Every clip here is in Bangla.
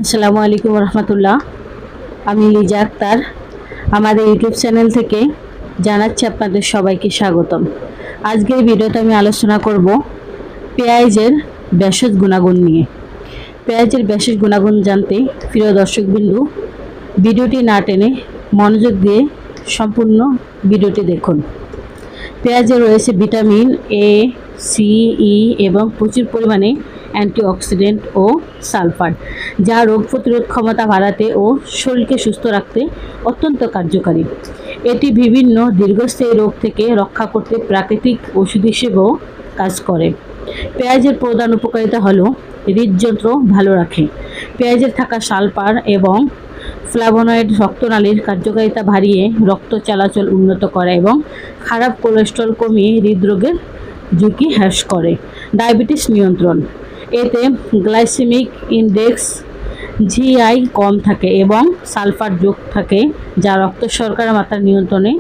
আসসালামু আলাইকুম রহমতুল্লাহ। আমি লিজা আক্তার আমাদের ইউটিউব চ্যানেল থেকে জানাচ্ছি আপনাদের সবাইকে স্বাগতম। আজকের ভিডিওতে আমি আলোচনা করব পেঁয়াজের ভেষজ গুণাগুণ নিয়ে। পেঁয়াজের ভেষজ গুণাগুণ জানতে প্রিয় দর্শকবিন্দু ভিডিওটি না টেনে মনোযোগ দিয়ে সম্পূর্ণ ভিডিওটি দেখুন। পেঁয়াজে রয়েছে ভিটামিন এ, সি, ই এবং প্রচুর পরিমাণে অ্যান্টিঅক্সিডেন্ট ও সালফার, যা রোগ প্রতিরোধ ক্ষমতা বাড়াতে ও শরীরকে সুস্থ রাখতে অত্যন্ত কার্যকারী। এটি বিভিন্ন দীর্ঘস্থায়ী রোগ থেকে রক্ষা করতে প্রাকৃতিক ওষুধ হিসেবেও কাজ করে। পেঁয়াজের প্রধান উপকারিতা হলো হৃদযন্ত্র ভালো রাখে। পেঁয়াজের থাকা সালফার এবং ফ্লাভোনয়েড রক্তনালীর কার্যকারিতা বাড়িয়ে রক্ত চলাচল উন্নত করে এবং খারাপ কোলেস্টেরল কমিয়ে হৃদরোগের ঝুঁকি হ্রাস করে। ডায়াবেটিস নিয়ন্ত্রণ, এতে গ্লাইসেমিক ইনডেক্স জিআই কম থাকে এবং সালফার যোগ থাকে, যা রক্ত শর্করার মাত্রা নিয়ন্ত্রণে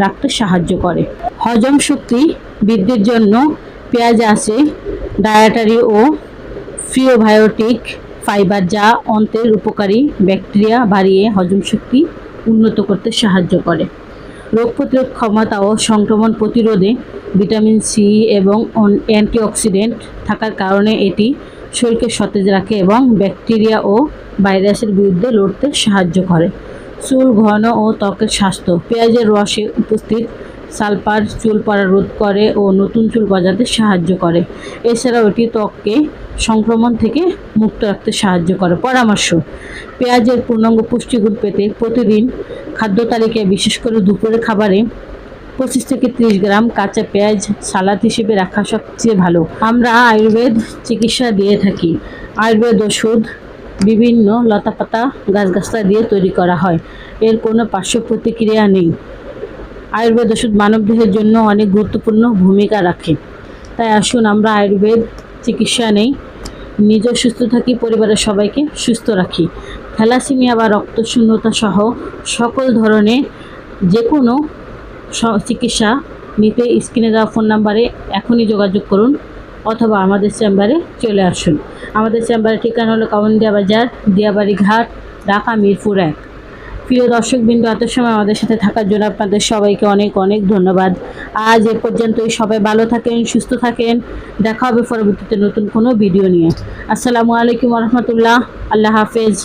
রাখতে সাহায্য করে। হজম শক্তি বৃদ্ধির জন্য পেঁয়াজে আছে ডায়েটারি ও প্রিবায়োটিক ফাইবার, যা অন্ত্রের উপকারী ব্যাকটেরিয়া বাড়িয়ে হজম শক্তি উন্নত করতে সাহায্য করে। রোগ প্রতিরোধ ক্ষমতা ও সংক্রমণ প্রতিরোধে ভিটামিন সি এবং অ্যান্টিঅক্সিডেন্ট থাকার কারণে এটি শরীরকে সতেজ রাখে এবং ব্যাকটেরিয়া ও ভাইরাসের বিরুদ্ধে লড়তে সাহায্য করে। চুল ঘন ও ত্বকের স্বাস্থ্য, পেঁয়াজের রসে উপস্থিত সালফার চুল পড়া রোধ করে ও নতুন চুল গজাতে সাহায্য করে। এছাড়াও এটি ত্বককে সংক্রমণ থেকে মুক্ত রাখতে সাহায্য করে। পরামর্শ: পেঁয়াজের পূর্ণাঙ্গ পুষ্টিগুণ পেতে প্রতিদিন খাদ্য তালিকায়, বিশেষ করে দুপুরের খাবারে 25 থেকে 30 গ্রাম কাঁচা পেঁয়াজ সালাদ হিসেবে রাখা সবচেয়ে ভালো। আমরা আয়ুর্বেদ চিকিৎসা দিয়ে থাকি। আয়ুর্বেদ ওষুধ বিভিন্ন লতাপাতা গাছগাছলা দিয়ে তৈরি করা হয়। এর কোনো পার্শ্ব প্রতিক্রিয়া নেই। আয়ুর্বেদ ওষুধ মানবদেহের জন্য অনেক গুরুত্বপূর্ণ ভূমিকা রাখে। তাই আসুন আমরা আয়ুর্বেদ চিকিৎসা নেই, নিজেও সুস্থ থাকি, পরিবারের সবাইকে সুস্থ রাখি। থ্যালাসেমিয়া বা রক্তশূন্যতা সহ সকল ধরনের যে কোনো চিকিৎসা নিতে স্ক্রিনে দেওয়া ফোন নাম্বারে এখনই যোগাযোগ করুন অথবা আমাদের চেম্বারে চলে আসুন। আমাদের চেম্বারের ঠিকানা হলো কাউন্দিয়া বাজার, দিয়াবাড়ি ঘাট, ঢাকা, মিরপুর 1। প্রিয় দর্শকবৃন্দ, এত সময় আমাদের সাথে থাকার জন্য আপনাদের সবাইকে অনেক অনেক ধন্যবাদ। আজ এ পর্যন্তই। সবাই ভালো থাকেন, সুস্থ থাকেন। দেখা হবে পরবর্তীতে নতুন কোনো ভিডিও নিয়ে। আসসালামু আলাইকুম রহমতুল্লাহ। আল্লাহ হাফেজ।